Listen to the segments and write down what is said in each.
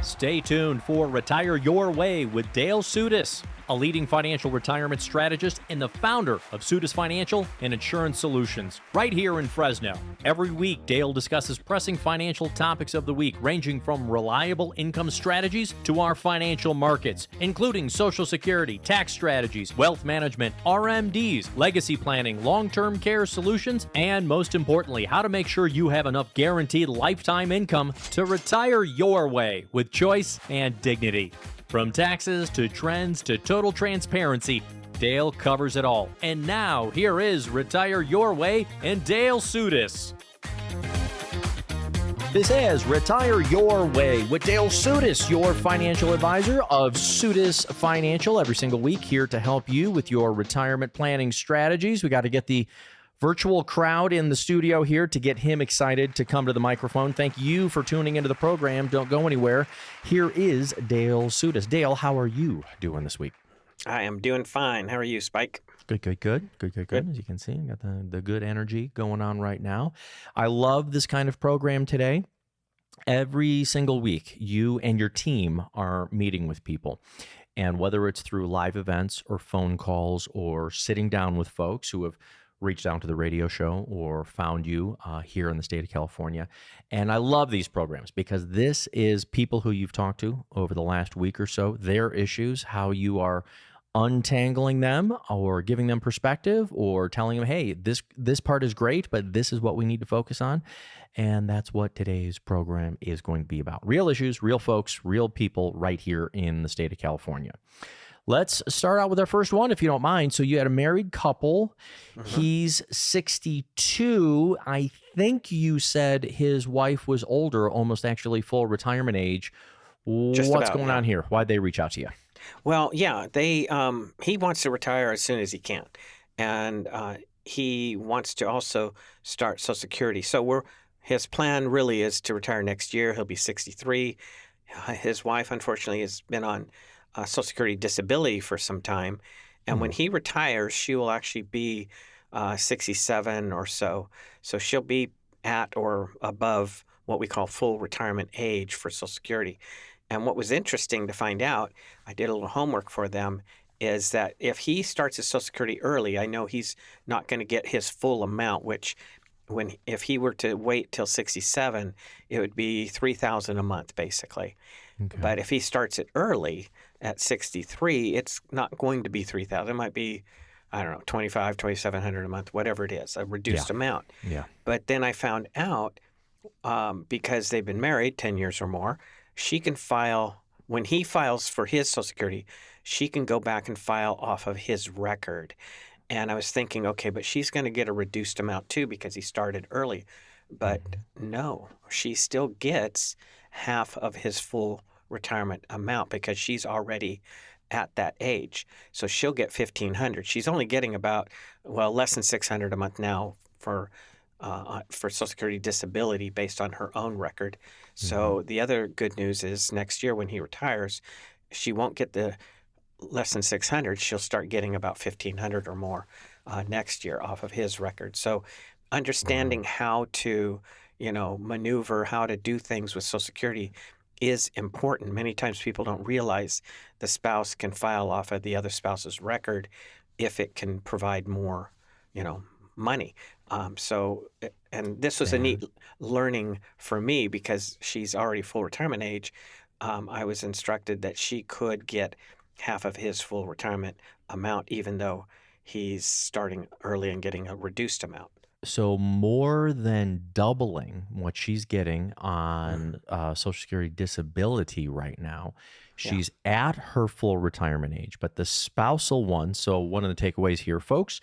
Stay tuned for Retire Your Way with Dale Soutas, a leading financial retirement strategist and the founder of Soutas Financial and Insurance Solutions, right here in Fresno. Every week, Dale discusses pressing financial topics of the week, ranging from reliable income strategies to our financial markets, including Social Security, tax strategies, wealth management, RMDs, legacy planning, long-term care solutions, and most importantly, how to make sure you have enough guaranteed lifetime income to retire your way with choice and dignity. From taxes to trends to total transparency, Dale covers it all. And now, here is Retire Your Way and Dale Soutas. This is Retire Your Way with Dale Soutas, your financial advisor of Soutas Financial, every single week here to help you with your retirement planning strategies. We got to get the virtual crowd in the studio here to get him excited to come to the microphone. Thank you for tuning into the program. Don't go anywhere. Here is Dale Soutas. Dale, how are you doing this week? I am doing fine. How are you, Spike? Good. As you can see, I got the good energy going on right now. I love this kind of program today. Every single week, you and your team are meeting with people. And whether it's through live events or phone calls or sitting down with folks who have reached out to the radio show or found you here in the state of California. And I love these programs because this is people who you've talked to over the last week or so, their issues, how you are untangling them or giving them perspective or telling them, hey, this part is great, but this is what we need to focus on. And that's what today's program is going to be about. Real issues, real folks, real people right here in the state of California. Let's start out with our first one, if you don't mind. So you had a married couple. He's 62. I think you said his wife was older, almost actually full retirement age. What's going on here? Why'd they reach out to you? Well, yeah, he wants to retire as soon as he can. And he wants to also start Social Security. So his plan really is to retire next year. He'll be 63. His wife, unfortunately, has been on Social Security disability for some time. And when he retires, she will actually be 67 or so. So she'll be at or above what we call full retirement age for Social Security. And what was interesting to find out, I did a little homework for them, is that if he starts his Social Security early, I know he's not going to get his full amount, which if he were to wait till 67, it would be $3,000 a month, basically. Okay. But if he starts it early at 63, it's not going to be $3,000. It might be, I don't know, $2,500, $2,700 a month, whatever it is, a reduced amount. Yeah. But then I found out, because they've been married 10 years or more, she can file, when he files for his Social Security, she can go back and file off of his record. And I was thinking, okay, but she's going to get a reduced amount too because he started early. But no, she still gets half of his full retirement amount because she's already at that age. So she'll get $1,500. She's only getting about, less than $600 a month now for Social Security disability based on her own record. So the other good news is next year when he retires, she won't get the less than $600. She'll start getting about $1,500 or more next year off of his record. So understanding how to, maneuver, how to do things with Social Security is important. Many times people don't realize the spouse can file off of the other spouse's record if it can provide more, money. And this was a neat learning for me because she's already full retirement age. I was instructed that she could get half of his full retirement amount, even though he's starting early and getting a reduced amount. So more than doubling what she's getting on Social Security disability right now. She's at her full retirement age, but the spousal one, so one of the takeaways here, folks,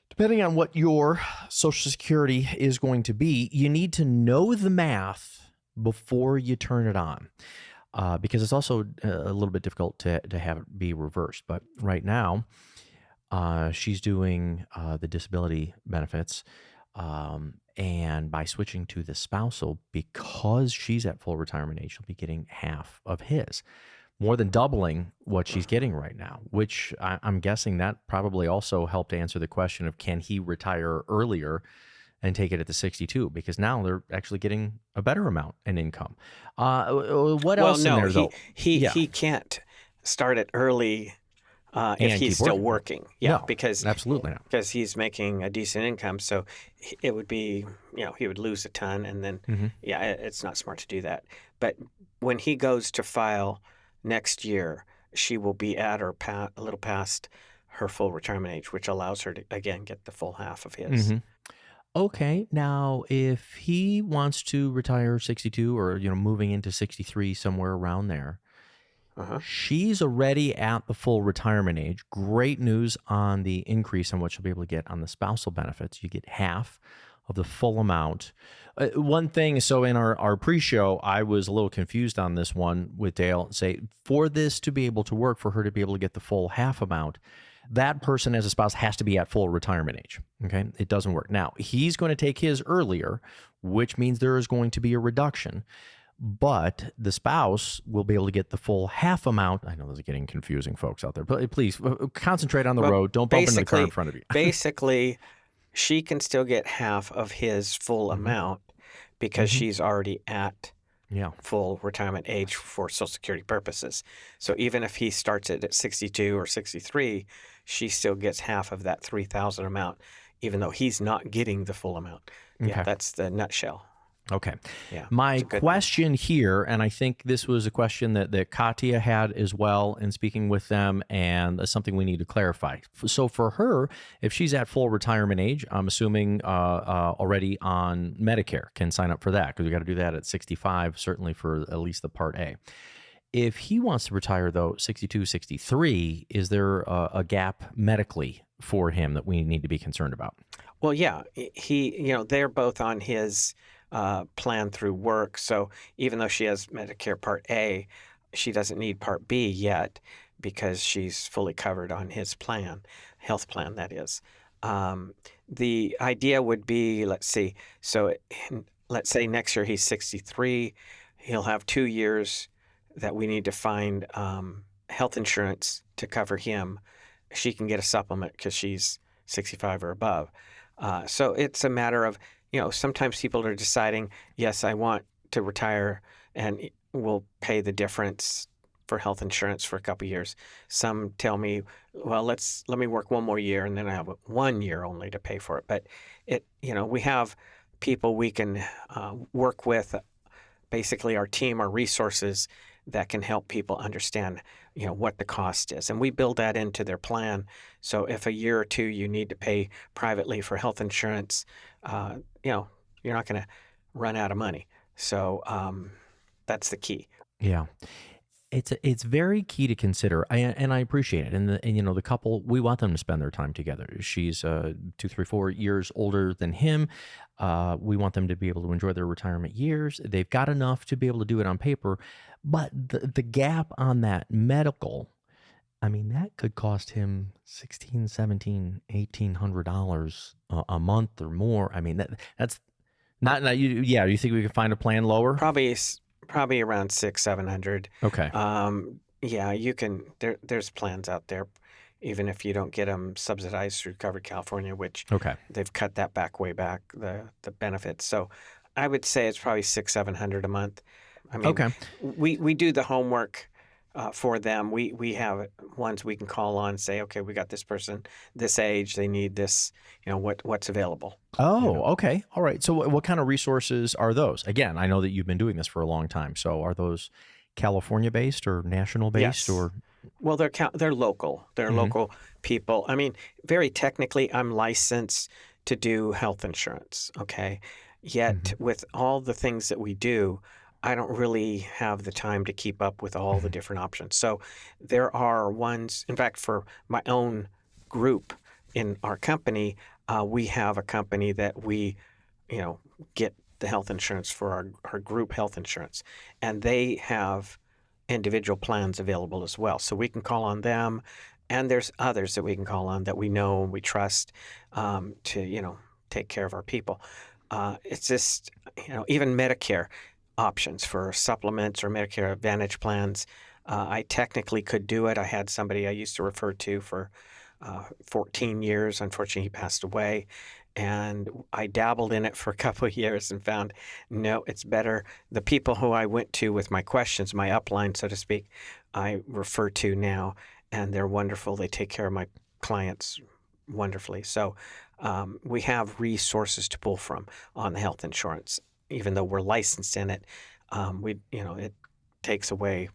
depending on what your Social Security is going to be, you need to know the math before you turn it on. Because it's also a little bit difficult to have it be reversed. But right now, she's doing the disability benefits. And by switching to the spousal, because she's at full retirement age, she'll be getting half of his. More than doubling what she's getting right now, which I'm guessing that probably also helped answer the question of can he retire earlier and take it at the 62 because now they're actually getting a better amount in income. What Well, else in no, there though? Yeah, he can't start it early if and he's keep still working. working. Yeah, No, absolutely not. because he's making a decent income, so it would be, he would lose a ton, and then Hmm. yeah, it's not smart to do that. But when he goes to file next year, she will be at or a little past her full retirement age, which allows her to again get the full half of his. Hmm. Okay, now if he wants to retire 62 or moving into 63 somewhere around there, Uh-huh. she's already at the full retirement age. Great news on the increase on what she'll be able to get on the spousal benefits. You get half of the full amount. One thing, so in our pre-show, I was a little confused on this one with Dale. Say, for this to be able to work, for her to be able to get the full half amount, that person as a spouse has to be at full retirement age. Okay, it doesn't work. Now, he's going to take his earlier, which means there is going to be a reduction, but the spouse will be able to get the full half amount. I know this is getting confusing, folks out there, but please concentrate on the Well, road. Don't bump into the car in front of you. basically, she can still get half of his full Hmm. amount because Hmm. she's already at Yeah. full retirement age for Social Security purposes. So even if he starts it at 62 or 63, she still gets half of that 3,000 amount, even though he's not getting the full amount. Yeah, Okay. that's the nutshell. Okay. Yeah, My it's a good thing. question here, and I think this was a question that Katya had as well in speaking with them, and something we need to clarify. So for her, if she's at full retirement age, I'm assuming already on Medicare, can sign up for that because we got to do that at 65, certainly for at least the Part A. If he wants to retire, though, 62, 63, is there a gap medically for him that we need to be concerned about? Well, yeah, they're both on his plan through work. So even though she has Medicare Part A, she doesn't need Part B yet because she's fully covered on his plan, health plan, that is. Um, the idea would be, let's see, so let's say next year he's 63, he'll have 2 years that we need to find health insurance to cover him. She can get a supplement because she's 65 or above. So it's a matter of, sometimes people are deciding, yes, I want to retire and we'll pay the difference for health insurance for a couple of years. Some tell me, well, let me work one more year and then I have 1 year only to pay for it. But we have people we can work with, basically our team, our resources that can help people understand, what the cost is. And we build that into their plan. So if a year or two you need to pay privately for health insurance, you're not going to run out of money. So that's the key. Yeah. It's very key to consider, and I appreciate it. And the couple, we want them to spend their time together. She's 2, 3, 4 years older than him. We want them to be able to enjoy their retirement years. They've got enough to be able to do it on paper, but the gap on that medical, I mean, that could cost him 16, 17, $1,800 a month or more. I mean, that's not you. Yeah, you think we can find a plan lower? Probably around 600-700. Okay. Yeah, you can. There's plans out there, even if you don't get them subsidized through Covered California, which Okay. they've cut that way back, the benefits. So I would say it's probably 600-700 a month. I mean, Okay. we do the homework for them. We have ones we can call on and say, okay, we got this person, this age, they need this, what's available. Oh, okay. All right. So what kind of resources are those? Again, I know that you've been doing this for a long time. So are those California based or national based Yes. or? Well, they're local. They're Mhm. local people. I mean, very technically, I'm licensed to do health insurance. Okay, yet Mhm. with all the things that we do, I don't really have the time to keep up with all the Mhm. different options. So there are ones. In fact, for my own group in our company, we have a company that we, you know, get the health insurance for our group health insurance, and they have individual plans available as well. So we can call on them, and there's others that we can call on that we know and we trust to take care of our people. It's just even Medicare options for supplements or Medicare Advantage plans. I technically could do it. I had somebody I used to refer to for 14 years. Unfortunately, he passed away, And I dabbled in it for a couple of years and found, no, it's better. The people who I went to with my questions, my upline, so to speak, I refer to now, and they're wonderful. They take care of my clients wonderfully. So we have resources to pull from on the health insurance, even though we're licensed in it. It takes away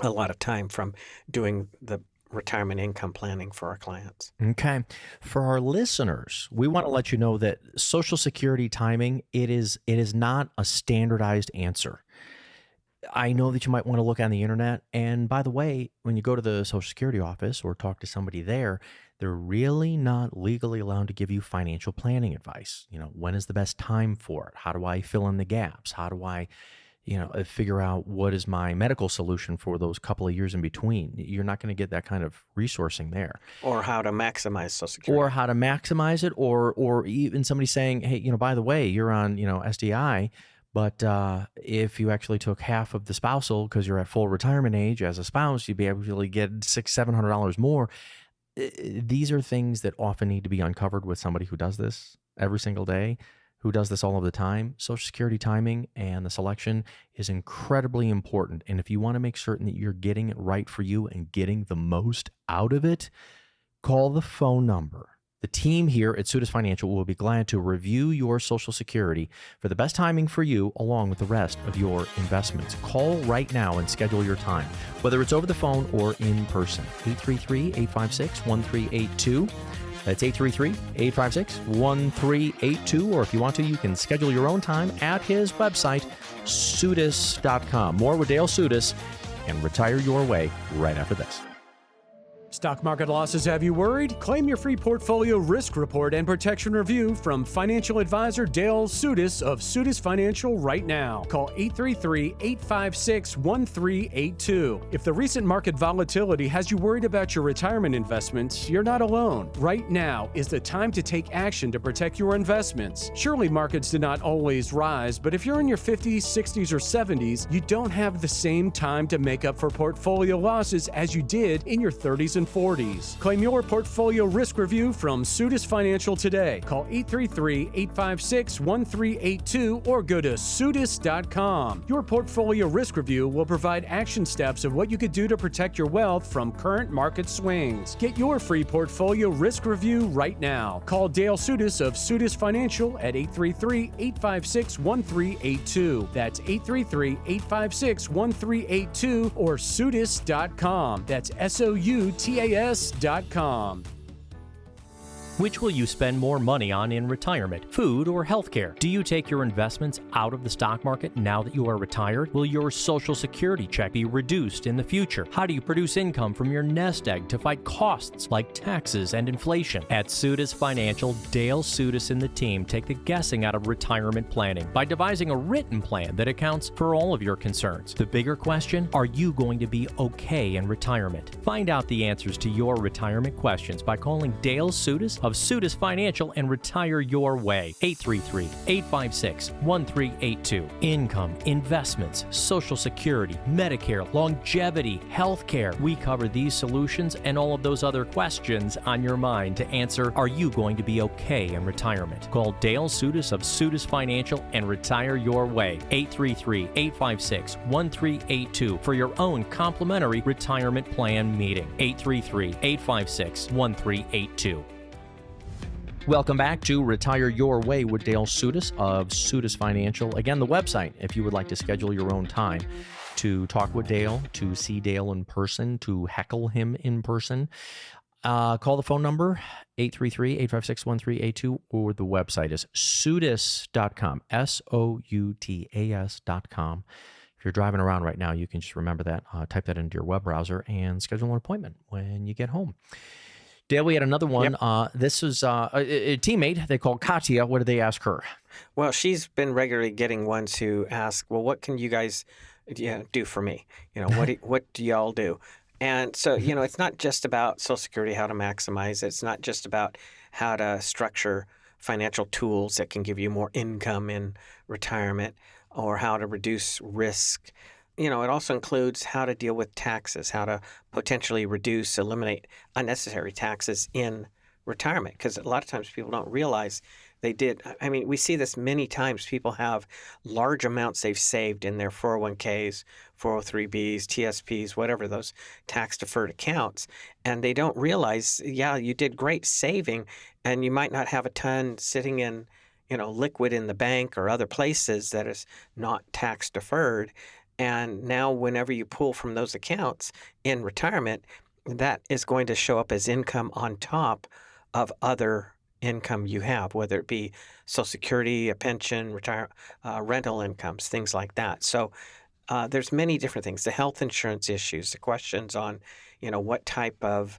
a lot of time from doing the retirement income planning for our clients. Okay. For our listeners, we want to let you know that Social Security timing, it is not a standardized answer. I know that you might want to look on the internet. And by the way, when you go to the Social Security office or talk to somebody there, they're really not legally allowed to give you financial planning advice. When is the best time for it? How do I fill in the gaps? How do I figure out what is my medical solution for those couple of years in between? You're not going to get that kind of resourcing there. Or how to maximize Social Security. Or how to maximize it, or even somebody saying, hey, by the way, you're on, SDI, but if you actually took half of the spousal because you're at full retirement age as a spouse, you'd be able to get $600-$700 more. These are things that often need to be uncovered with somebody who does this every single day, who does this all of the time. Social Security timing and the selection is incredibly important. And if you want to make certain that you're getting it right for you and getting the most out of it, call the phone number. The team here at Soutas Financial will be glad to review your Social Security for the best timing for you, along with the rest of your investments. Call right now and schedule your time, whether it's over the phone or in person. 833-856-1382. That's 833-856-1382. Or if you want to, you can schedule your own time at his website, Soutas.com. More with Dale Soutas and retire your way right after this. Stock market losses have you worried? Claim your free portfolio risk report and protection review from financial advisor Dale Soutas of Soutas Financial right now. Call 833-856-1382. If the recent market volatility has you worried about your retirement investments, you're not alone. Right now is the time to take action to protect your investments. Surely markets do not always rise, but if you're in your 50s, 60s, or 70s, you don't have the same time to make up for portfolio losses as you did in your 30s and 40s. Claim your portfolio risk review from Soutas Financial today. Call 833-856-1382 or go to Soutas.com. Your portfolio risk review will provide action steps of what you could do to protect your wealth from current market swings. Get your free portfolio risk review right now. Call Dale Soutas of Soutas Financial at 833-856-1382. That's 833-856-1382 or Soutas.com. That's Soutas.com. Which will you spend more money on in retirement, food or healthcare? Do you take your investments out of the stock market now that you are retired? Will your Social Security check be reduced in the future? How do you produce income from your nest egg to fight costs like taxes and inflation? At Soutas Financial, Dale Soutas and the team take the guessing out of retirement planning by devising a written plan that accounts for all of your concerns. The bigger question, are you going to be okay in retirement? Find out the answers to your retirement questions by calling Dale Soutas of Soutas Financial and retire your way. 833-856-1382. Income, investments, Social Security, Medicare, longevity, healthcare. We cover these solutions and all of those other questions on your mind to answer, are you going to be okay in retirement? Call Dale Soutas of Soutas Financial and retire your way. 833-856-1382 for your own complimentary retirement plan meeting. 833-856-1382. Welcome back to Retire Your Way with Dale Soutas of Soutas Financial. Again, the website, if you would like to schedule your own time to talk with Dale, to see Dale in person, to heckle him in person, call the phone number, 833-856-1382, or the website is Soutas.com, Soutas.com. If you're driving around right now, you can just remember that, type that into your web browser, and schedule an appointment when you get home. Dale, we had another one. Yep. This was a teammate they called Katya. What did they ask her? Well, she's been regularly getting ones who ask, well, what can you guys do for me? What do y'all do? And so, it's not just about Social Security, how to maximize it. It's not just about how to structure financial tools that can give you more income in retirement or how to reduce risk. It also includes how to deal with taxes, how to potentially eliminate unnecessary taxes in retirement, because a lot of times people don't realize they did. I mean, we see this many times. People have large amounts they've saved in their 401ks, 403bs, TSPs, whatever, those tax deferred accounts, and they don't realize, yeah, you did great saving, and you might not have a ton sitting in, liquid in the bank or other places that is not tax deferred. And now whenever you pull from those accounts in retirement, that is going to show up as income on top of other income you have, whether it be Social Security, a pension, rental incomes, things like that. So there's many different things. The health insurance issues, the questions on, what type of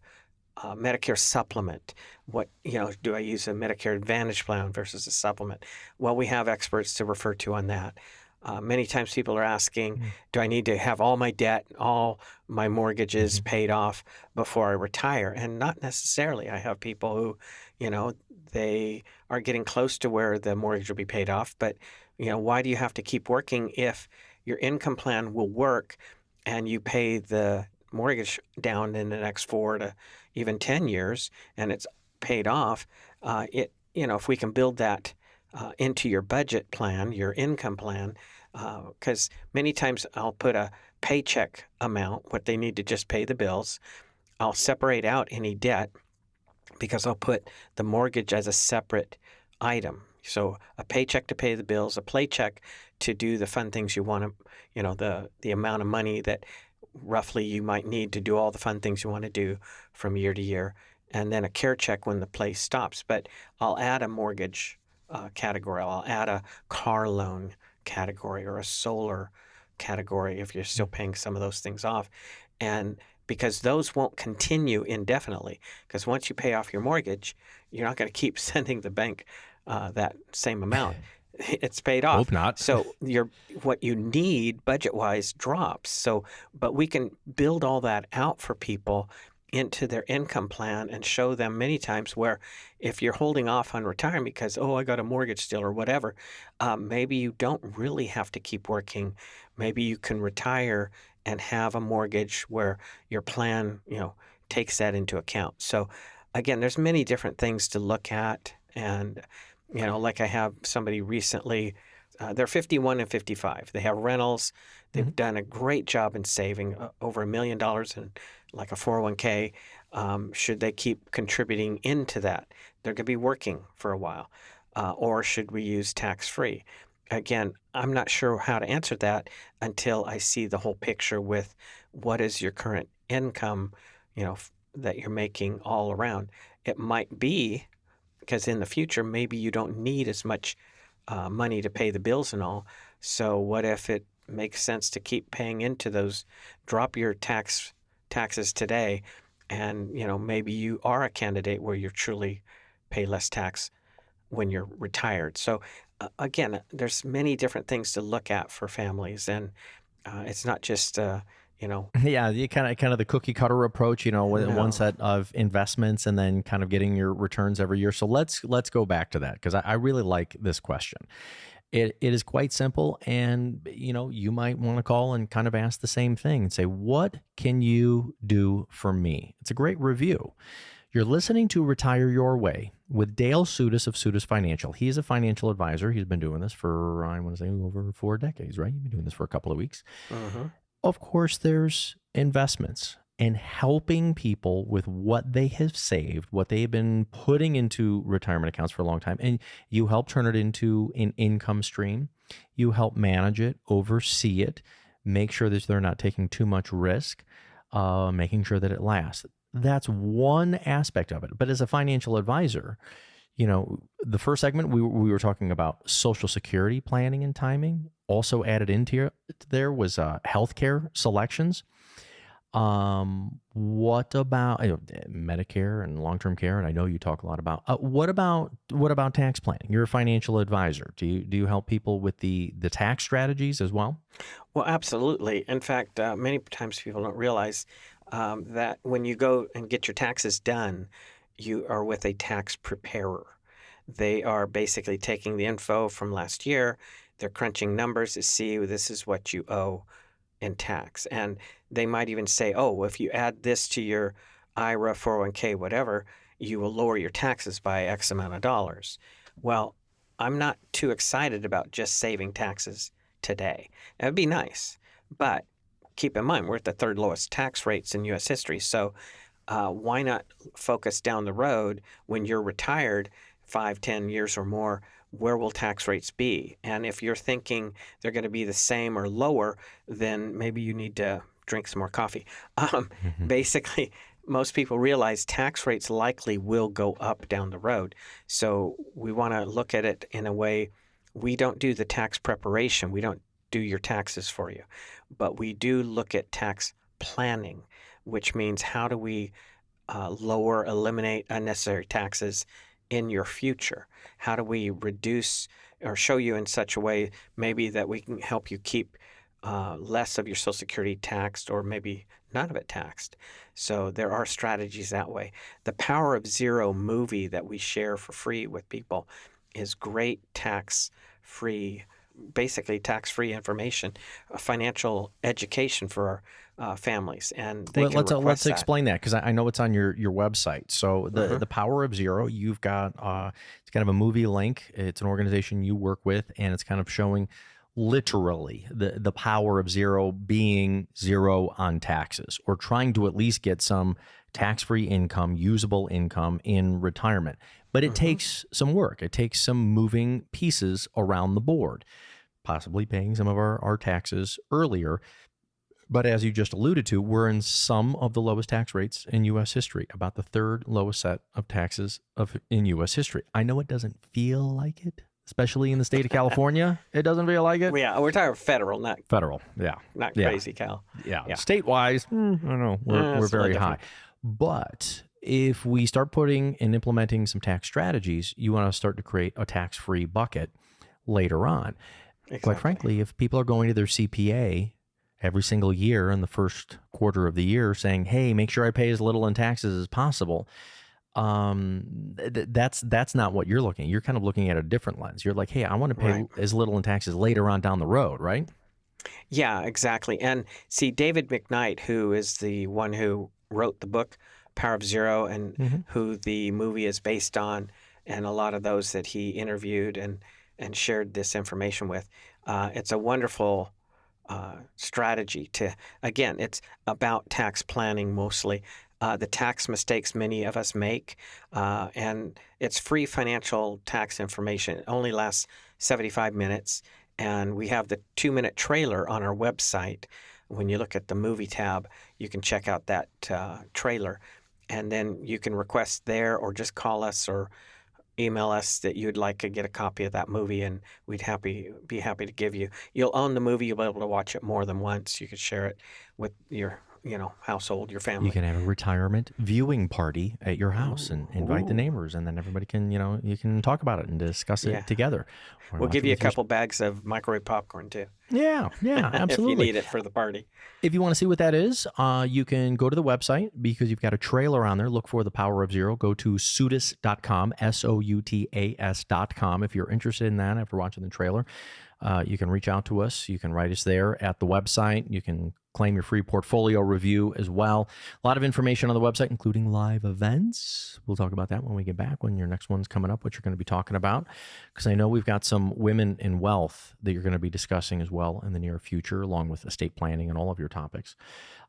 Medicare supplement, do I use a Medicare Advantage plan versus a supplement? Well, we have experts to refer to on that. Many times people are asking, do I need to have all my debt, all my mortgages paid off before I retire? And not necessarily. I have people who, they are getting close to where the mortgage will be paid off. But, why do you have to keep working if your income plan will work and you pay the mortgage down in the next 4 to even 10 years and it's paid off? If we can build that into your budget plan, your income plan, because many times I'll put a paycheck amount, what they need to just pay the bills. I'll separate out any debt because I'll put the mortgage as a separate item. So a paycheck to pay the bills, a paycheck to do the fun things you want to, the amount of money that roughly you might need to do all the fun things you want to do from year to year, and then a care check when the place stops. But I'll add a mortgage category. I'll add a car loan category or a solar category if you're still paying some of those things off. And because those won't continue indefinitely, because once you pay off your mortgage, you're not going to keep sending the bank that same amount. It's paid off. Hope not. So what you need budget-wise drops. So, but we can build all that out for people into their income plan and show them many times where if you're holding off on retirement because, I got a mortgage still or whatever, maybe you don't really have to keep working. Maybe you can retire and have a mortgage where your plan, takes that into account. So again, there's many different things to look at. And, like I have somebody recently, they're 51 and 55. They have rentals. They've done a great job in saving over $1 million in like a 401k. Should they keep contributing into that? They're going to be working for a while. Or should we use tax-free? Again, I'm not sure how to answer that until I see the whole picture with what is your current income, that you're making all around. It might be because in the future, maybe you don't need as much money to pay the bills and all. So what if it makes sense to keep paying into those, drop your taxes today, and maybe you are a candidate where you truly pay less tax when you're retired. So again, there's many different things to look at for families, and it's not just Yeah, the kind of the cookie cutter approach, one set of investments and then kind of getting your returns every year. So let's go back to that because I really like this question. It is quite simple, and you might want to call and kind of ask the same thing and say, what can you do for me? It's a great review. You're listening to Retire Your Way with Dale Soutas of Soutas Financial. He is a financial advisor. He's been doing this for, I want to say, over 4 decades, right? You've been doing this for a couple of weeks. Of course, there's investments and helping people with what they have saved, what they've been putting into retirement accounts for a long time. And you help turn it into an income stream. You help manage it, oversee it, make sure that they're not taking too much risk, making sure that it lasts. That's one aspect of it. But as a financial advisor, the first segment, we were talking about Social Security planning and timing. Also added into there was healthcare selections. What about Medicare and long-term care? And I know you talk a lot about. What about tax planning? You're a financial advisor. Do you help people with the tax strategies as well? Well, absolutely. In fact, many times people don't realize that when you go and get your taxes done, you are with a tax preparer. They are basically taking the info from last year. They're crunching numbers to see this is what you owe in tax. And they might even say, if you add this to your IRA, 401k, whatever, you will lower your taxes by X amount of dollars. Well, I'm not too excited about just saving taxes today. That would be nice, but keep in mind, we're at the third lowest tax rates in U.S. history. So why not focus down the road when you're retired 5, 10 years or more? Where will tax rates be? And if you're thinking they're going to be the same or lower, then maybe you need to drink some more coffee. Basically, most people realize tax rates likely will go up down the road. So we want to look at it in a way, we don't do the tax preparation. We don't do your taxes for you. But we do look at tax planning, which means how do we eliminate unnecessary taxes in your future? How do we reduce or show you in such a way maybe that we can help you keep less of your Social Security taxed or maybe none of it taxed? So there are strategies that way. The Power of Zero movie that we share for free with people is great tax-free, basically tax-free information, financial education for our families, and they can request let's that. explain that, because I know it's on your website. So the Power of Zero, you've got it's kind of a movie link. It's an organization you work with, and it's kind of showing literally the power of zero being zero on taxes, or trying to at least get some tax-free income, usable income in retirement. But it takes some work. It takes some moving pieces around the board, possibly paying some of our taxes earlier. But as you just alluded to, we're in some of the lowest tax rates in U.S. history, about the third lowest set of taxes in U.S. history. I know it doesn't feel like it, especially in the state of California. It doesn't feel like it. Yeah, we're talking federal, not Yeah. not Yeah. crazy, Cal. Yeah. Yeah. State-wise, I don't know. We're it's a very little high. But if we start putting and implementing some tax strategies, you want to start to create a tax-free bucket later on. Exactly. Quite frankly, if people are going to their CPA every single year in the first quarter of the year saying, hey, make sure I pay as little in taxes as possible, that's not what you're looking at. You're kind of looking at a different lens. You're like, hey, I want to pay as little in taxes later on down the road, right? Yeah, exactly. And see, David McKnight, who is the one who wrote the book Power of Zero, and who the movie is based on, and a lot of those that he interviewed and shared this information with, it's a wonderful strategy to, again, it's about tax planning mostly. The tax mistakes many of us make, and it's free financial tax information. It only lasts 75 minutes, and we have the 2-minute trailer on our website. When you look at the movie tab, you can check out that trailer, and then you can request there or just call us or email us that you'd like to get a copy of that movie, and we'd be happy to give you. You'll own the movie. You'll be able to watch it more than once. You could share it with your household, your family. You can have a retirement viewing party at your house and invite the neighbors, and then everybody can, you can talk about it and discuss it together. We'll give you a couple bags of microwave popcorn too. Yeah, absolutely. If you need it for the party. If you want to see what that is, you can go to the website, because you've got a trailer on there. Look for the Power of Zero. Go to Soutas.com, Soutas.com. If you're interested in that after watching the trailer, you can reach out to us. You can write us there at the website. You can claim your free portfolio review as well. A lot of information on the website, including live events. We'll talk about that when we get back, when your next one's coming up, what you're going to be talking about, because I know we've got some women in wealth that you're going to be discussing as well in the near future, along with estate planning and all of your topics.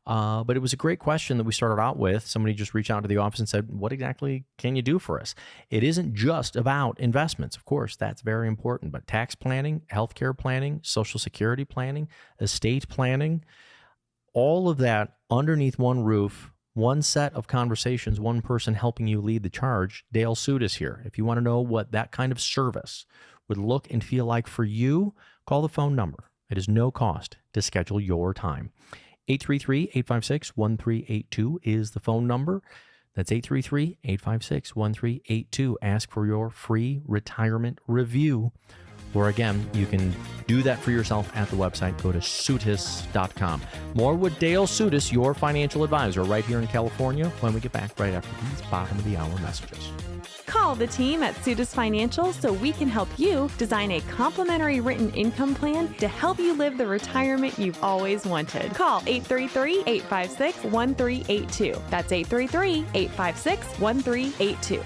But it was a great question that we started out with. Somebody just reached out to the office and said, what exactly can you do for us? It isn't just about investments. Of course, that's very important, but tax planning, healthcare planning, Social Security planning, estate planning, all of that underneath one roof, one set of conversations, one person helping you lead the charge. Dale Soutas here. If you want to know what that kind of service would look and feel like for you, call the phone number. It is no cost to schedule your time. 833-856-1382 is the phone number. That's 833-856-1382. Ask for your free retirement review. Or again, you can do that for yourself at the website. Go to Soutas.com. More with Dale Soutas, your financial advisor, right here in California, when we get back right after these bottom of the hour messages. Call the team at Soutas Financial so we can help you design a complimentary written income plan to help you live the retirement you've always wanted. Call 833-856-1382. That's 833-856-1382.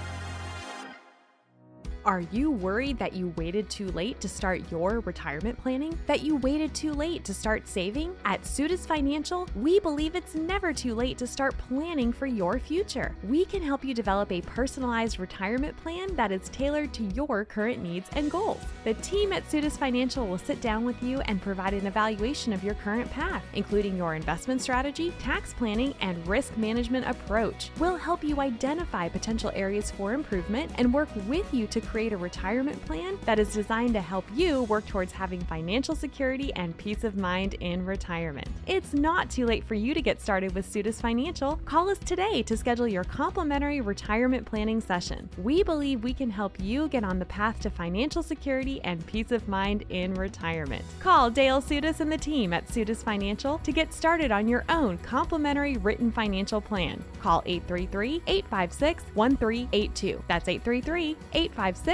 Are you worried that you waited too late to start your retirement planning? That you waited too late to start saving? At Soutas Financial, we believe it's never too late to start planning for your future. We can help you develop a personalized retirement plan that is tailored to your current needs and goals. The team at Soutas Financial will sit down with you and provide an evaluation of your current path, including your investment strategy, tax planning, and risk management approach. We'll help you identify potential areas for improvement and work with you to create a retirement plan that is designed to help you work towards having financial security and peace of mind in retirement. It's not too late for you to get started with Soutas Financial. Call us today to schedule your complimentary retirement planning session. We believe we can help you get on the path to financial security and peace of mind in retirement. Call Dale Soutas and the team at Soutas Financial to get started on your own complimentary written financial plan. Call 833-856-1382. That's 833-856-1382.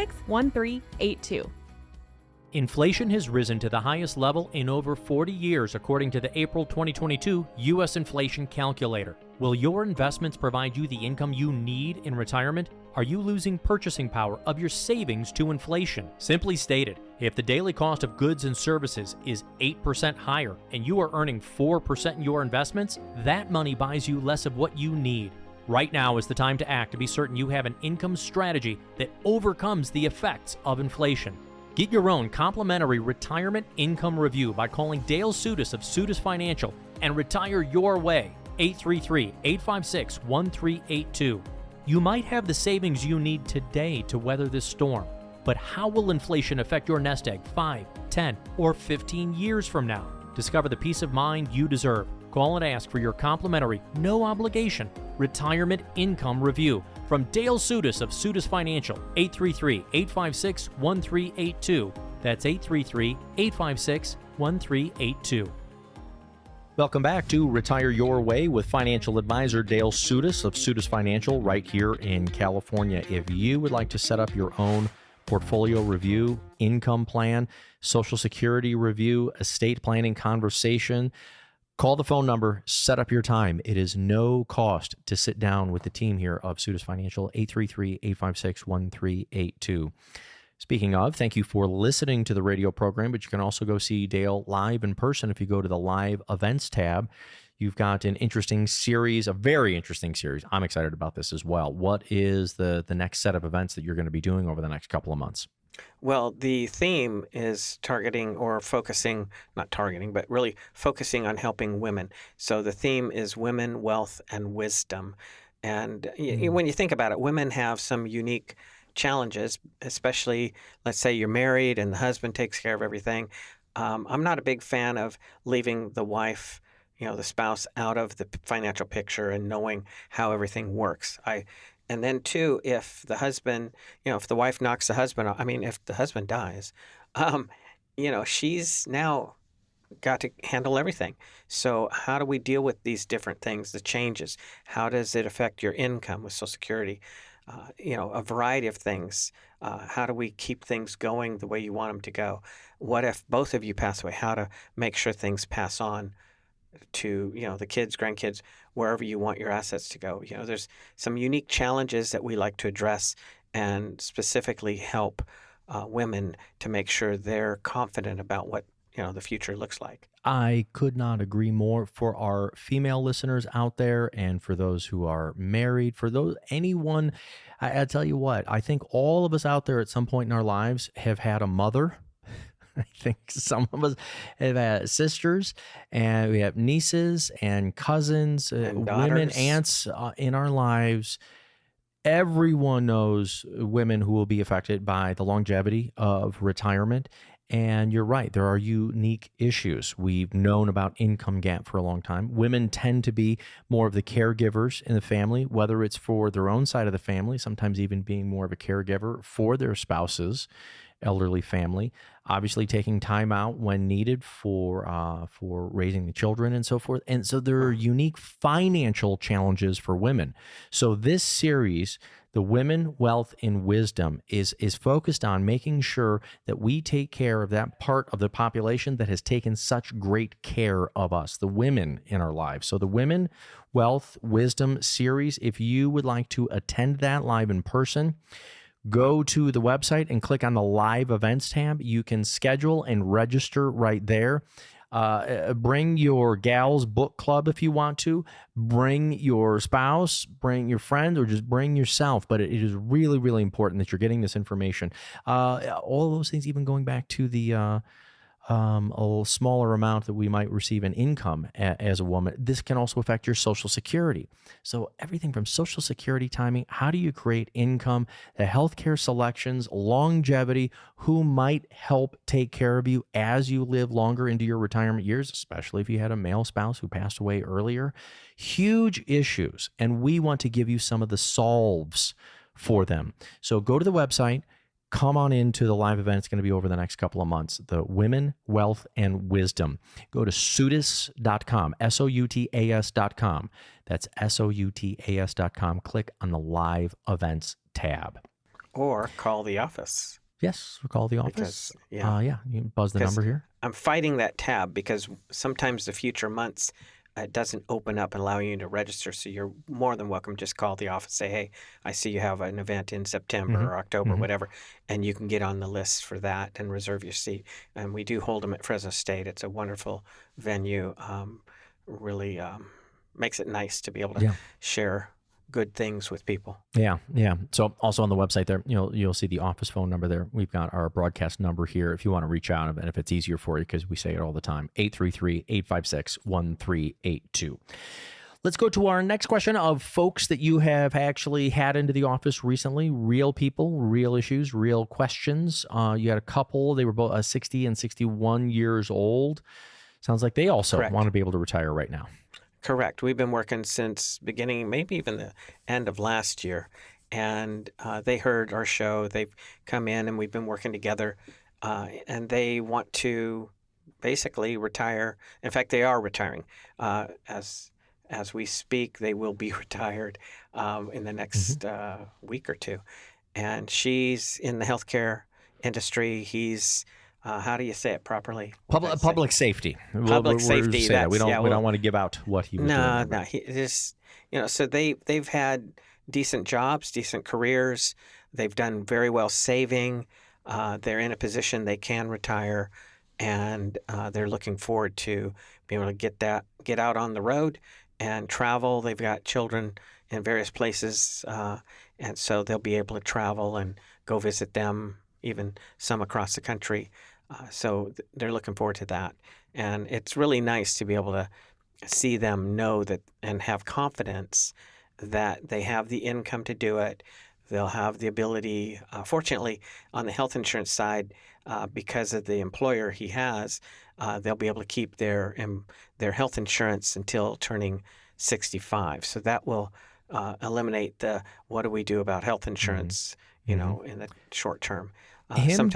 Inflation has risen to the highest level in over 40 years, according to the April 2022 U.S. Inflation Calculator. Will your investments provide you the income you need in retirement? Are you losing purchasing power of your savings to inflation? Simply stated, if the daily cost of goods and services is 8% higher and you are earning 4% in your investments, that money buys you less of what you need. Right now is the time to act to be certain you have an income strategy that overcomes the effects of inflation. Get your own complimentary retirement income review by calling Dale Soutas of Soutas Financial and retire your way. 833-856-1382. You might have the savings you need today to weather this storm, but how will inflation affect your nest egg 5, 10, or 15 years from now? Discover the peace of mind you deserve. Call and ask for your complimentary, no obligation, retirement income review from Dale Soutas of Soutas Financial, 833-856-1382. That's 833-856-1382. Welcome back to Retire Your Way with financial advisor Dale Soutas of Soutas Financial right here in California. If you would like to set up your own portfolio review, income plan, Social Security review, estate planning conversation, call the phone number, set up your time. It is no cost to sit down with the team here of Soutas Financial, 833-856-1382. Speaking of, thank you for listening to the radio program, but you can also go see Dale live in person if you go to the live events tab. You've got an interesting series, a very interesting series. I'm excited about this as well. What is the next set of events that you're going to be doing over the next couple of months? Well, the theme is targeting or focusing, not targeting, but really focusing on helping women. So the theme is women, wealth, and wisdom. And when you think about it, women have some unique challenges, especially, let's say you're married and the husband takes care of everything. I'm not a big fan of leaving the wife, the spouse, out of the financial picture and knowing how everything works. And then too, if the husband, if the wife knocks the husband off, if the husband dies, she's now got to handle everything. So how do we deal with these different things, the changes? How does it affect your income with Social Security? A variety of things. How do we keep things going the way you want them to go? What if both of you pass away? How to make sure things pass on to the kids, grandkids, wherever you want your assets to go. There's some unique challenges that we like to address and specifically help women to make sure they're confident about what the future looks like. I could not agree more. For our female listeners out there and for those who are married, for anyone, I tell you what, I think all of us out there at some point in our lives have had a mother. I think some of us have had sisters, and we have nieces and cousins, And women, daughters. aunts in our lives. Everyone knows women who will be affected by the longevity of retirement. And you're right, there are unique issues. We've known about income gap for a long time. Women tend to be more of the caregivers in the family, whether it's for their own side of the family, sometimes even being more of a caregiver for their spouses. elderly family. Obviously, taking time out when needed for raising the children and so forth. And so there are unique financial challenges for women. So this series, the Women, Wealth, and Wisdom, is focused on making sure that we take care of that part of the population that has taken such great care of us, the women in our lives. So the Women, Wealth, Wisdom series, if you would like to attend that live in person, go to the website and click on the live events tab. You can schedule and register right there. Bring your gals book club if you want to. Bring your spouse, bring your friend, or just bring yourself. But it is really, really important that you're getting this information. All those things, even going back to the a little smaller amount that we might receive in income as a woman. This can also affect your Social Security. So everything from Social Security timing, how do you create income, the healthcare selections, longevity, who might help take care of you as you live longer into your retirement years, especially if you had a male spouse who passed away earlier. Huge issues, and we want to give you some of the solves for them. So go to the website. Come on into the live event. It's going to be over the next couple of months. The Women, Wealth, and Wisdom. Go to Soutas.com, Soutas.com. That's Soutas.com. Click on the live events tab. Or call the office. Yes, we'll call the office. Because, you can buzz the number here. I'm fighting that tab because sometimes the future months it doesn't open up and allow you to register. So you're more than welcome. Just call the office. Say, hey, I see you have an event in September or October, whatever, and you can get on the list for that and reserve your seat. And we do hold them at Fresno State. It's a wonderful venue. Really makes it nice to be able to share good things with people. Yeah. So also on the website there, you'll see the office phone number there. We've got our broadcast number here if you want to reach out, and if it's easier for you, because we say it all the time, 833-856-1382. Let's go to our next question of folks that you have actually had into the office recently, real people, real issues, real questions. You had a couple, they were both 60 and 61 years old. Sounds like they also want to be able to retire right now. Correct. We've been working since beginning, maybe even the end of last year. And they heard our show. They've come in and we've been working together. And they want to basically retire. In fact, they are retiring. As we speak, they will be retired in the next week or two. And she's in the healthcare industry. He's how do you say it properly? Public safety. Public safety. Say that. We don't want to give out what he was doing. No. He just, so they've had decent jobs, decent careers. They've done very well saving. They're in a position they can retire, and they're looking forward to being able to get out on the road and travel. They've got children in various places, and so they'll be able to travel and go visit them, even some across the country. So they're looking forward to that. And it's really nice to be able to see them know that and have confidence that they have the income to do it. They'll have the ability, fortunately, on the health insurance side, because of the employer he has, they'll be able to keep their health insurance until turning 65. So that will eliminate the what do we do about health insurance, in the short term. Him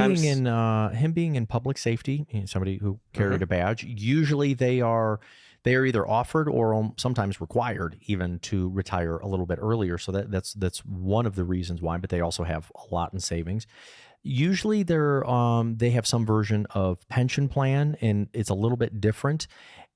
being in public safety, somebody who carried a badge, usually they are either offered or sometimes required even to retire a little bit earlier. So that's one of the reasons why. But they also have a lot in savings. Usually they have some version of pension plan, and it's a little bit different.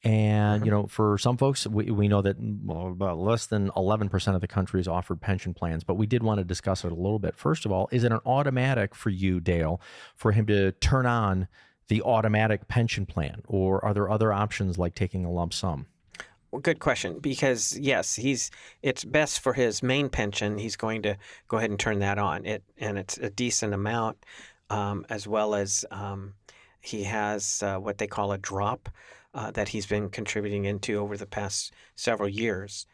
And, for some folks, we know that about less than 11% of the country is offered pension plans, but we did want to discuss it a little bit. First of all, is it an automatic for you, Dale, for him to turn on the automatic pension plan, or are there other options like taking a lump sum? Well, good question, because yes, it's best for his main pension. He's going to go ahead and turn that on, and it's a decent amount, as well as he has what they call a drop that he's been contributing into over the past several years.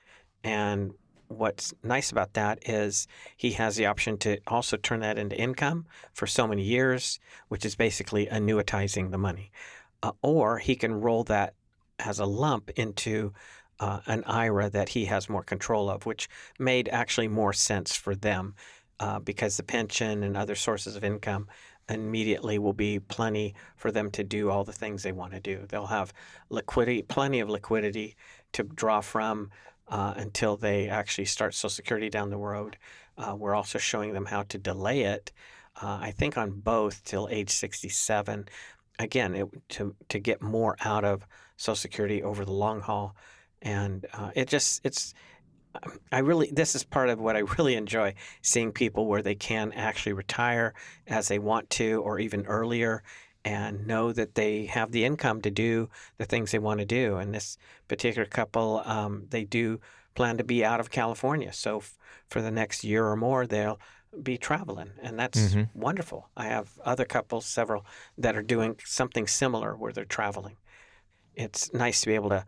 And what's nice about that is he has the option to also turn that into income for so many years, which is basically annuitizing the money. Or he can roll that as a lump into an IRA that he has more control of, which made actually more sense for them because the pension and other sources of income immediately will be plenty for them to do all the things they want to do. They'll have liquidity, plenty of liquidity to draw from until they actually start Social Security down the road. We're also showing them how to delay it, I think on both till age 67. Again, to get more out of Social Security over the long haul. And this is part of what I really enjoy, seeing people where they can actually retire as they want to, or even earlier, and know that they have the income to do the things they want to do. And this particular couple, they do plan to be out of California. So for the next year or more, they'll be traveling, and that's wonderful. I have other couples, several, that are doing something similar where they're traveling. It's nice to be able to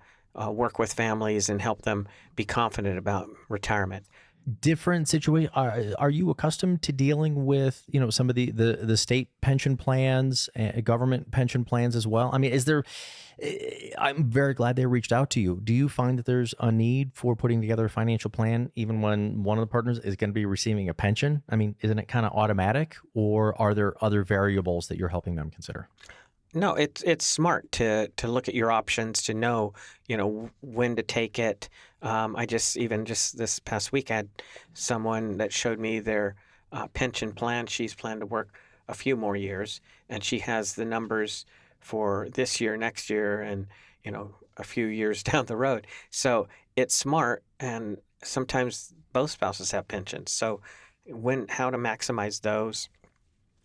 work with families and help them be confident about retirement. Different situation. Are you accustomed to dealing with, some of the state pension plans, government pension plans as well? I mean, is there? I'm very glad they reached out to you. Do you find that there's a need for putting together a financial plan, even when one of the partners is going to be receiving a pension? I mean, isn't it kind of automatic, or are there other variables that you're helping them consider? No, it's smart to look at your options, to know, when to take it. I just this past week, I had someone that showed me their pension plan. She's planned to work a few more years, and she has the numbers for this year, next year, and, a few years down the road. So it's smart, and sometimes both spouses have pensions. So how to maximize those,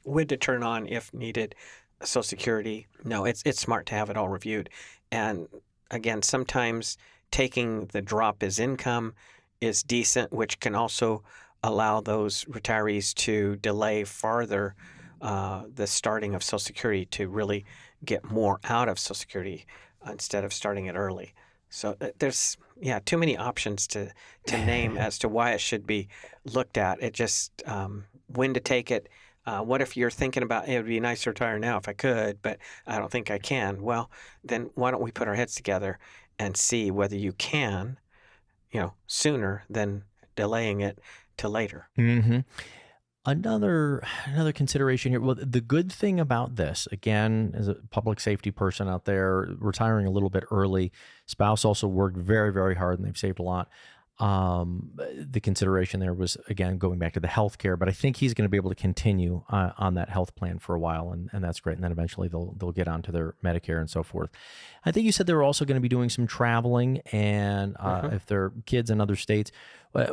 when to turn on if needed. Social Security. No, it's smart to have it all reviewed. And again, sometimes taking the drop as income is decent, which can also allow those retirees to delay farther the starting of Social Security, to really get more out of Social Security instead of starting it early. So there's too many options to name as to why it should be looked at. It just when to take it. What if you're thinking about, it would be nice to retire now if I could, but I don't think I can? Well, then why don't we put our heads together and see whether you can, sooner than delaying it to later. Mm-hmm. Another consideration here. Well, the good thing about this, again, as a public safety person out there, retiring a little bit early, spouse also worked very, very hard, and they've saved a lot. The consideration there was, again, going back to the health care, but I think he's going to be able to continue on that health plan for a while, and that's great. And then eventually they'll get onto their Medicare and so forth. I think you said they were also going to be doing some traveling, and if they're kids in other states.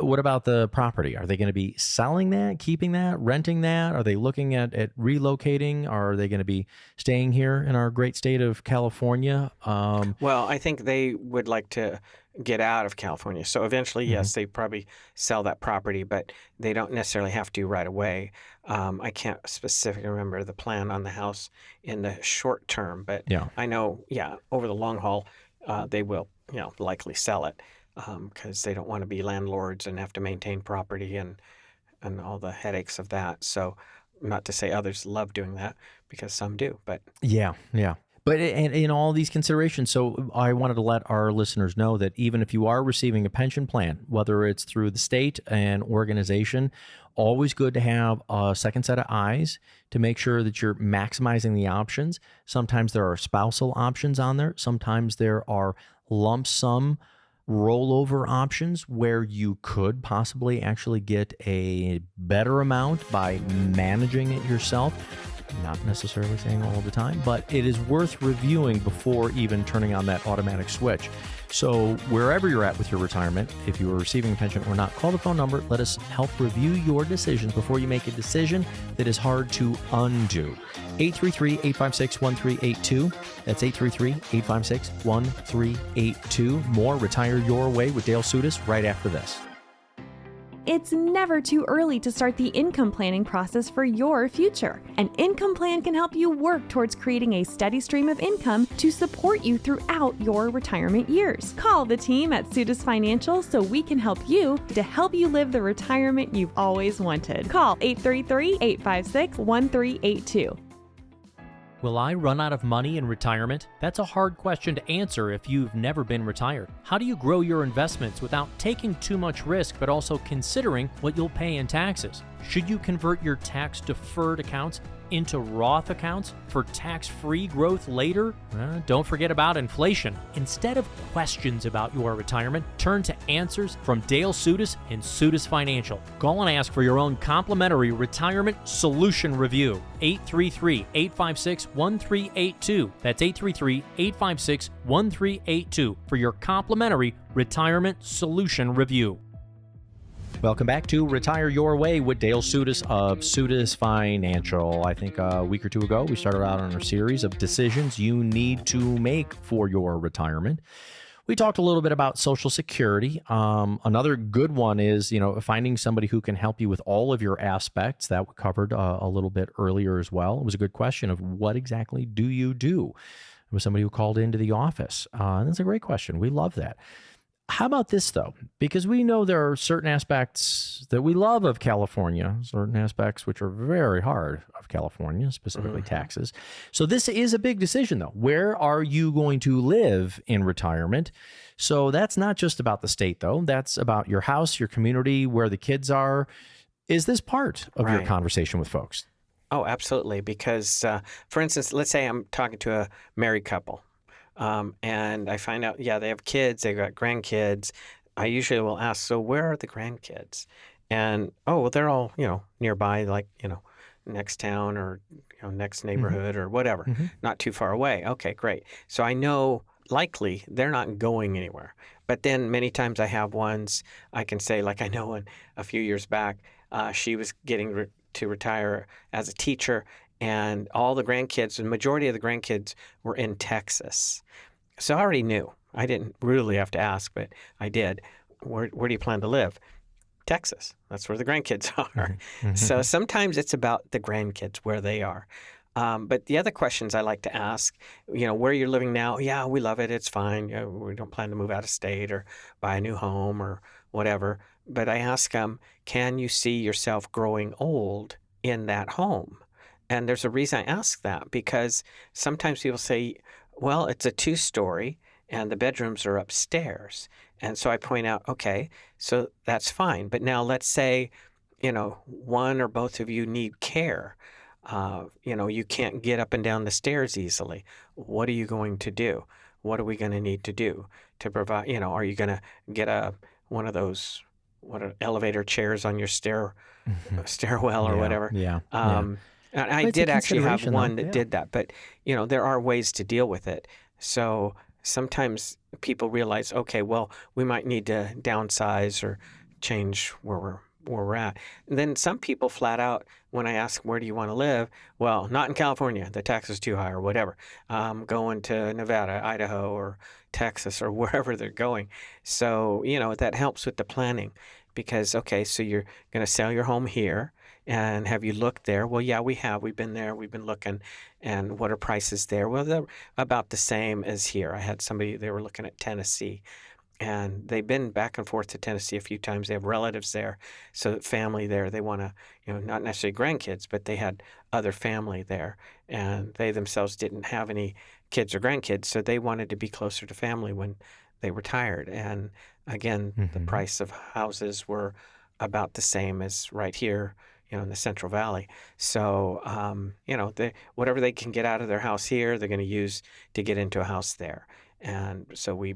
What about the property? Are they going to be selling that, keeping that, renting that? Are they looking at relocating? Are they going to be staying here in our great state of California? Well, I think they would like to get out of California. So eventually, yes, they probably sell that property, but they don't necessarily have to right away. I can't specifically remember the plan on the house in the short term, but I know, over the long haul, they will, likely sell it. Because they don't want to be landlords and have to maintain property and all the headaches of that. So, not to say others love doing that, because some do, but yeah. But in all these considerations, so I wanted to let our listeners know that even if you are receiving a pension plan, whether it's through the state and organization, always good to have a second set of eyes to make sure that you're maximizing the options. Sometimes there are spousal options on there. Sometimes there are lump sum rollover options where you could possibly actually get a better amount by managing it yourself. Not necessarily saying all the time, but it is worth reviewing before even turning on that automatic switch. So wherever you're at with your retirement, if you are receiving a pension or not, call the phone number. Let us help review your decisions before you make a decision that is hard to undo. 833-856-1382. That's 833-856-1382. More Retire Your Way with Dale Soutas right after this. It's never too early to start the income planning process for your future. An income plan can help you work towards creating a steady stream of income to support you throughout your retirement years. Call the team at Soutas Financial so we can help you live the retirement you've always wanted. Call 833-856-1382. Will I run out of money in retirement? That's a hard question to answer if you've never been retired. How do you grow your investments without taking too much risk, but also considering what you'll pay in taxes? Should you convert your tax-deferred accounts into Roth accounts for tax-free growth later? Don't forget about inflation. Instead of questions about your retirement, turn to answers from Dale Soutas and Soutas Financial. Call and ask for your own complimentary retirement solution review. 833-856-1382. That's 833-856-1382 for your complimentary retirement solution review. Welcome back to Retire Your Way with Dale Soutas of Soutas Financial. I think a week or two ago, we started out on a series of decisions you need to make for your retirement. We talked a little bit about Social Security. Another good one is, finding somebody who can help you with all of your aspects. That we covered a little bit earlier as well. It was a good question of what exactly do you do? It was somebody who called into the office. And that's a great question. We love that. How about this, though? Because we know there are certain aspects that we love of California, certain aspects which are very hard of California, specifically taxes. So this is a big decision, though. Where are you going to live in retirement? So that's not just about the state, though. That's about your house, your community, where the kids are. Is this part of your conversation with folks? Oh, absolutely. Because, for instance, let's say I'm talking to a married couple. And I find out, they have kids, they've got grandkids. I usually will ask, so where are the grandkids? And, well, they're all, nearby, like, next town or, next neighborhood or whatever, not too far away. Okay, great. So I know likely they're not going anywhere. But then many times I have ones I can say, like I know a few years back, she was getting to retire as a teacher. And all the grandkids, the majority of the grandkids were in Texas. So I already knew. I didn't really have to ask, but I did. Where do you plan to live? Texas. That's where the grandkids are. So sometimes it's about the grandkids, where they are. But the other questions I like to ask, where you're living now, we love it. It's fine. We don't plan to move out of state or buy a new home or whatever. But I ask them, can you see yourself growing old in that home? And there's a reason I ask that, because sometimes people say, well, it's a 2-story and the bedrooms are upstairs. And so I point out, okay, so that's fine. But now let's say, one or both of you need care. You can't get up and down the stairs easily. What are you going to do? What are we going to need to do to provide, are you going to get one of those, elevator chairs on your stairwell or whatever? And I did actually have one that did that, but, there are ways to deal with it. So sometimes people realize, okay, well, we might need to downsize or change where we're at. And then some people flat out, when I ask, where do you want to live? Well, not in California. The tax is too high or whatever. Going to Nevada, Idaho, or Texas, or wherever they're going. So, that helps with the planning because, okay, so you're going to sell your home here. And have you looked there? Well, yeah, we have. We've been there. We've been looking. And what are prices there? Well, they're about the same as here. I had somebody, they were looking at Tennessee. And they've been back and forth to Tennessee a few times. They have relatives there. So family there, they want to, not necessarily grandkids, but they had other family there. And they themselves didn't have any kids or grandkids. So they wanted to be closer to family when they retired. And again, the price of houses were about the same as right here, in the Central Valley. So, whatever they can get out of their house here, they're going to use to get into a house there. And so we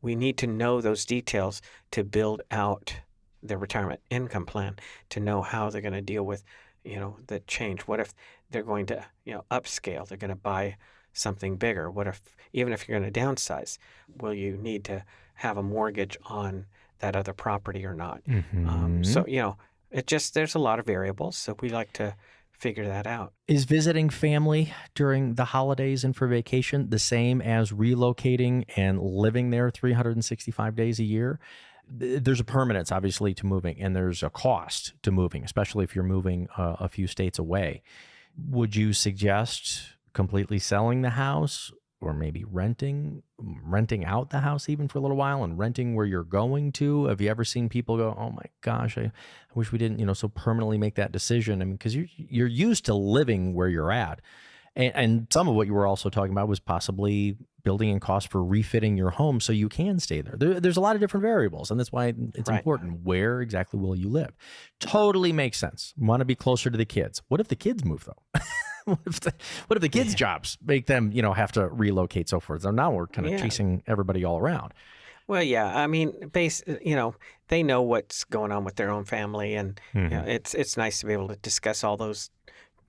need to know those details to build out their retirement income plan, to know how they're going to deal with, the change. What if they're going to, upscale? They're going to buy something bigger. What if, even if you're going to downsize, will you need to have a mortgage on that other property or not? So, there's a lot of variables. So we like to figure that out. Is visiting family during the holidays and for vacation the same as relocating and living there 365 days a year? There's a permanence, obviously, to moving, and there's a cost to moving, especially if you're moving a few states away. Would you suggest completely selling the house, or maybe renting out the house even for a little while and renting where you're going to? Have you ever seen people go, oh my gosh, I wish we didn't, so permanently make that decision? I mean, because you're used to living where you're at. And some of what you were also talking about was possibly building in costs for refitting your home so you can stay there. There's a lot of different variables, and that's why it's Right. important. Where exactly will you live? Totally makes sense. Want to be closer to the kids. What if the kids move, though? What if the kids' jobs make them, have to relocate, so forth? So now we're kind of Yeah. chasing everybody all around. Well, yeah. I mean, they know what's going on with their own family, and it's nice to be able to discuss all those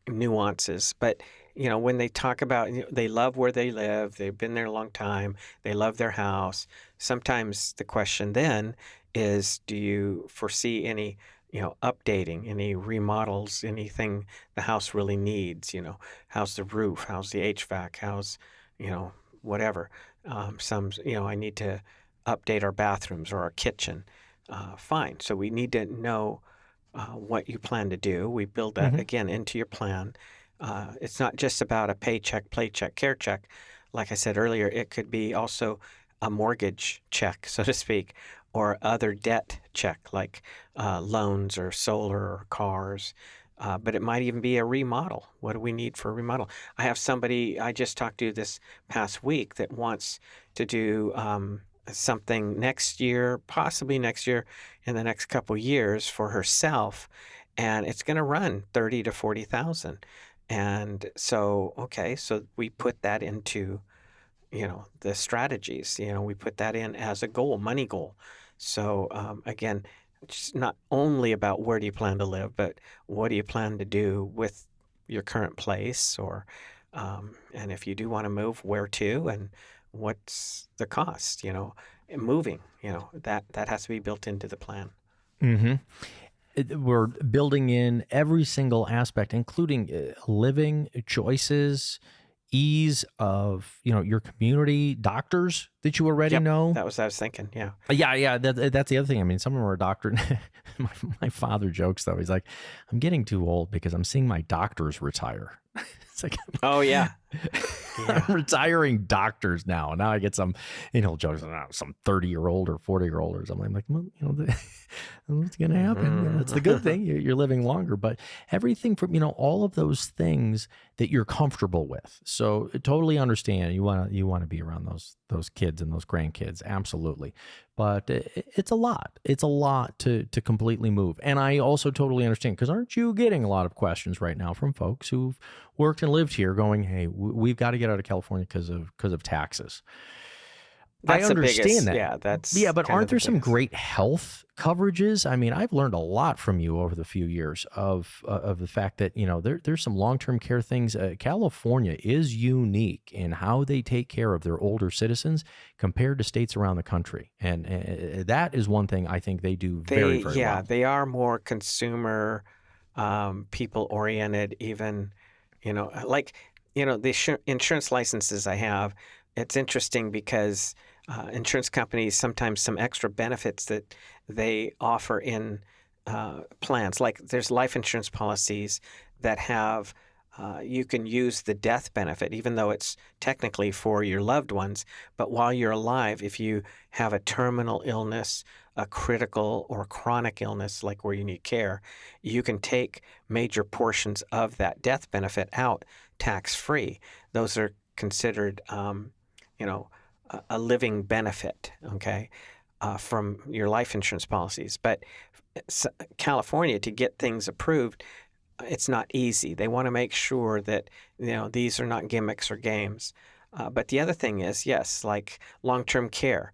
nuances. But when they talk about they love where they live, they've been there a long time, they love their house. Sometimes the question then is, do you foresee any updating, any remodels, anything the house really needs? How's the roof? How's the HVAC? How's whatever? I need to update our bathrooms or our kitchen. Fine. So we need to know what you plan to do. We build that again into your plan. It's not just about a paycheck, playcheck, care check. Like I said earlier, it could be also a mortgage check, so to speak, or other debt check like loans or solar or cars. But it might even be a remodel. What do we need for a remodel? I have somebody I just talked to this past week that wants to do something next year, possibly next year, in the next couple years for herself, and it's going to run 30 to 40,000. And so we put that into the strategies. We put that in as a goal, money goal. So again, it's not only about where do you plan to live, but what do you plan to do with your current place, or and if you do want to move, where to, and what's the cost, and moving, that has to be built into the plan. We're building in every single aspect, including living choices, ease of, your community, doctors that you already know. That was what I was thinking. Yeah. Yeah. That's the other thing. I mean, some of them are a doctor. My father jokes, though. He's like, I'm getting too old because I'm seeing my doctors retire. It's like, oh, yeah. I'm retiring doctors now. Now I get some, jokes about some 30-year-old or 40-year-old or something. I'm like, well, what's going to happen? That's the good thing. You're living longer. But everything from, all of those things that you're comfortable with. So totally understand you want to be around those kids and those grandkids. Absolutely. But it's a lot. It's a lot to completely move. And I also totally understand, because aren't you getting a lot of questions right now from folks who've worked and lived here going, hey, we've got to get out of California because of taxes. That's I understand that. Yeah, but aren't there some great health coverages? I mean, I've learned a lot from you over the few years of the fact that, there's some long-term care things. California is unique in how they take care of their older citizens compared to states around the country. And that is one thing I think they do very, very well. They are more consumer, people-oriented, even, the insurance licenses I have. It's interesting because insurance companies sometimes some extra benefits that they offer in plans. Like there's life insurance policies that have you can use the death benefit, even though it's technically for your loved ones. But while you're alive, if you have a terminal illness, a critical or chronic illness, like where you need care, you can take major portions of that death benefit out tax-free. Those are considered a living benefit, from your life insurance policies. But California, to get things approved, it's not easy. They want to make sure that these are not gimmicks or games. But the other thing is, yes, like long-term care.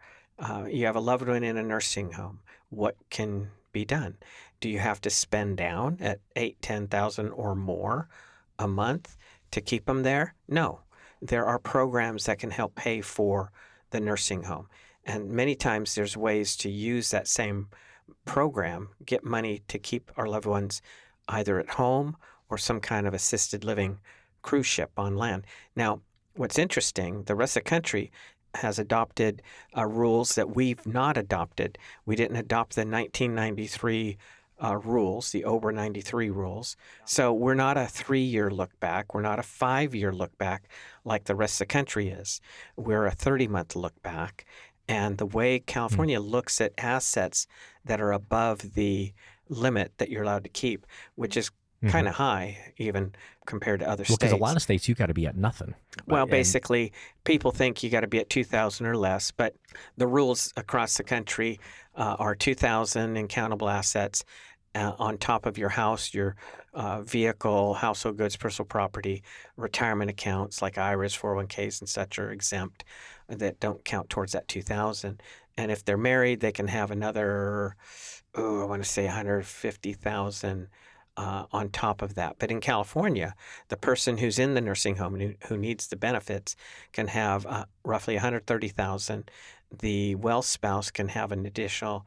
You have a loved one in a nursing home. What can be done? Do you have to spend down at $8,000-$10,000 or more a month to keep them there? No. There are programs that can help pay for the nursing home. And many times there's ways to use that same program, get money to keep our loved ones either at home or some kind of assisted living cruise ship on land. Now, what's interesting, the rest of the country has adopted rules that we've not adopted. We didn't adopt the 1993 rules, the over 93 rules. So we're not a 3-year look back. We're not a 5-year look back like the rest of the country is. We're a 30-month look back. And the way California looks at assets that are above the limit that you're allowed to keep, which is kind of high, even compared to other Well, states. because a lot of states, you got to be at nothing. Well, And- basically, people think you got to be at 2,000 or less, but the rules across the country are 2,000 in countable assets on top of your house, your vehicle, household goods, personal property, retirement accounts like IRAs, 401ks, and such are exempt that don't count towards that 2,000. And if they're married, they can have another, I want to say 150,000 on top of that. But in California, the person who's in the nursing home and who needs the benefits can have roughly 130,000. The well spouse can have an additional,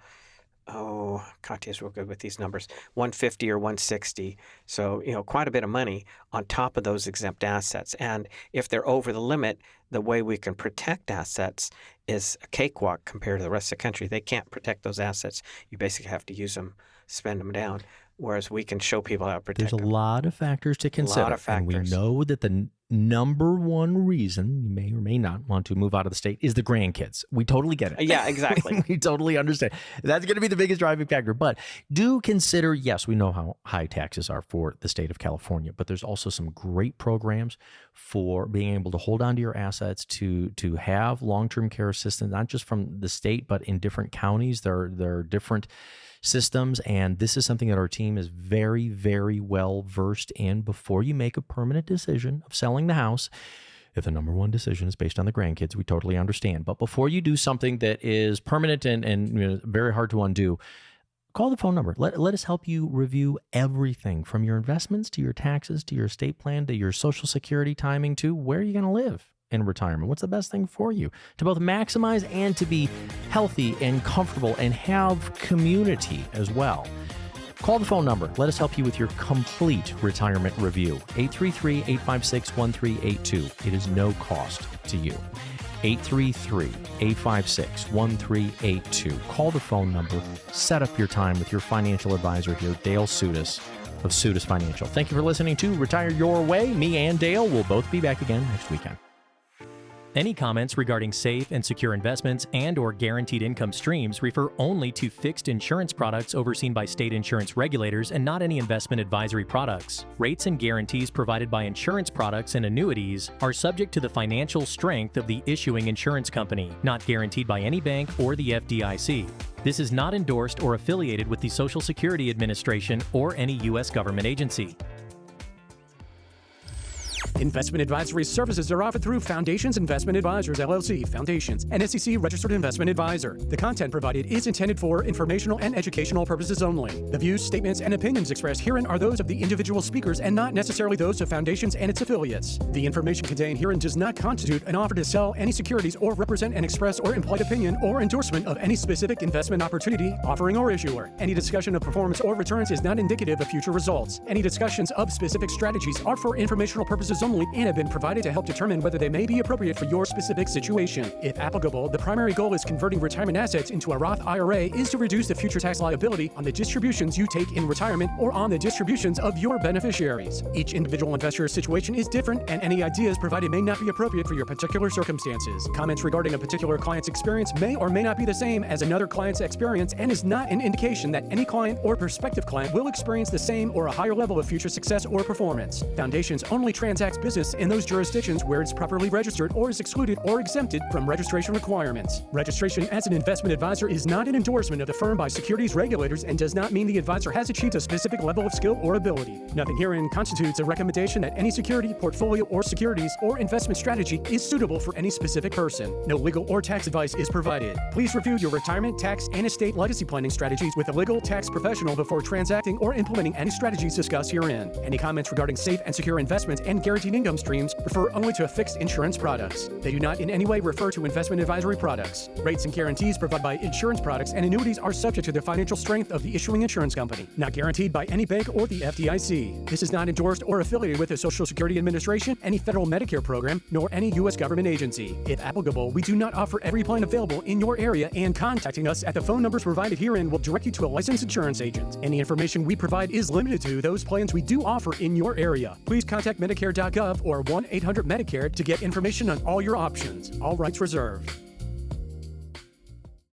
Katya's real good with these numbers, 150 or 160. So, quite a bit of money on top of those exempt assets. And if they're over the limit, the way we can protect assets is a cakewalk compared to the rest of the country. They can't protect those assets. You basically have to use them, spend them down. Whereas we can show people how to protect There's a them. lot of factors to consider. lot of factors. And we know that the number one reason you may or may not want to move out of the state is the grandkids. We totally get it. Yeah, exactly. We totally understand. That's going to be the biggest driving factor. But do consider, yes, we know how high taxes are for the state of California, but there's also some great programs for being able to hold on to your assets, to have long-term care assistance, not just from the state, but in different counties. There are different systems, and this is something that our team is very, very well versed in. Before you make a permanent decision of selling the house, if the number one decision is based on the grandkids, we totally understand. But before you do something that is permanent and very hard to undo, call the phone number. Let us help you review everything from your investments to your taxes to your estate plan to your Social Security timing to where are you going to live in retirement. What's the best thing for you to both maximize and to be healthy and comfortable and have community as well? Call the phone number. Let us help you with your complete retirement review. 833-856-1382. It is no cost to you. 833-856-1382. Call the phone number. Set up your time with your financial advisor here, Dale Soutas of Soutas Financial. Thank you for listening to Retire Your Way. Me and Dale will both be back again next weekend. Any comments regarding safe and secure investments and/or guaranteed income streams refer only to fixed insurance products overseen by state insurance regulators and not any investment advisory products. Rates and guarantees provided by insurance products and annuities are subject to the financial strength of the issuing insurance company, not guaranteed by any bank or the FDIC. This is not endorsed or affiliated with the Social Security Administration or any U.S. government agency. Investment advisory services are offered through Foundations Investment Advisors, LLC, Foundations, an SEC-registered investment advisor. The content provided is intended for informational and educational purposes only. The views, statements, and opinions expressed herein are those of the individual speakers and not necessarily those of Foundations and its affiliates. The information contained herein does not constitute an offer to sell any securities or represent an express or implied opinion or endorsement of any specific investment opportunity, offering, or issuer. Any discussion of performance or returns is not indicative of future results. Any discussions of specific strategies are for informational purposes only and have been provided to help determine whether they may be appropriate for your specific situation. If applicable, the primary goal is converting retirement assets into a Roth IRA is to reduce the future tax liability on the distributions you take in retirement or on the distributions of your beneficiaries. Each individual investor's situation is different, and any ideas provided may not be appropriate for your particular circumstances. Comments regarding a particular client's experience may or may not be the same as another client's experience and is not an indication that any client or prospective client will experience the same or a higher level of future success or performance. Foundations only transacts business in those jurisdictions where it's properly registered or is excluded or exempted from registration requirements. Registration as an investment advisor is not an endorsement of the firm by securities regulators and does not mean the advisor has achieved a specific level of skill or ability. Nothing herein constitutes a recommendation that any security, portfolio, or securities or investment strategy is suitable for any specific person. No legal or tax advice is provided. Please review your retirement, tax, and estate legacy planning strategies with a legal tax professional before transacting or implementing any strategies discussed herein. Any comments regarding safe and secure investments and guaranteed income streams refer only to fixed insurance products. They do not in any way refer to investment advisory products. Rates and guarantees provided by insurance products and annuities are subject to the financial strength of the issuing insurance company, not guaranteed by any bank or the FDIC. This is not endorsed or affiliated with the Social Security Administration, any federal Medicare program, nor any U.S. government agency. If applicable, we do not offer every plan available in your area, and contacting us at the phone numbers provided herein will direct you to a licensed insurance agent. Any information we provide is limited to those plans we do offer in your area. Please contact Medicare.gov or 1-800-MEDICARE to get information on all your options. All rights reserved.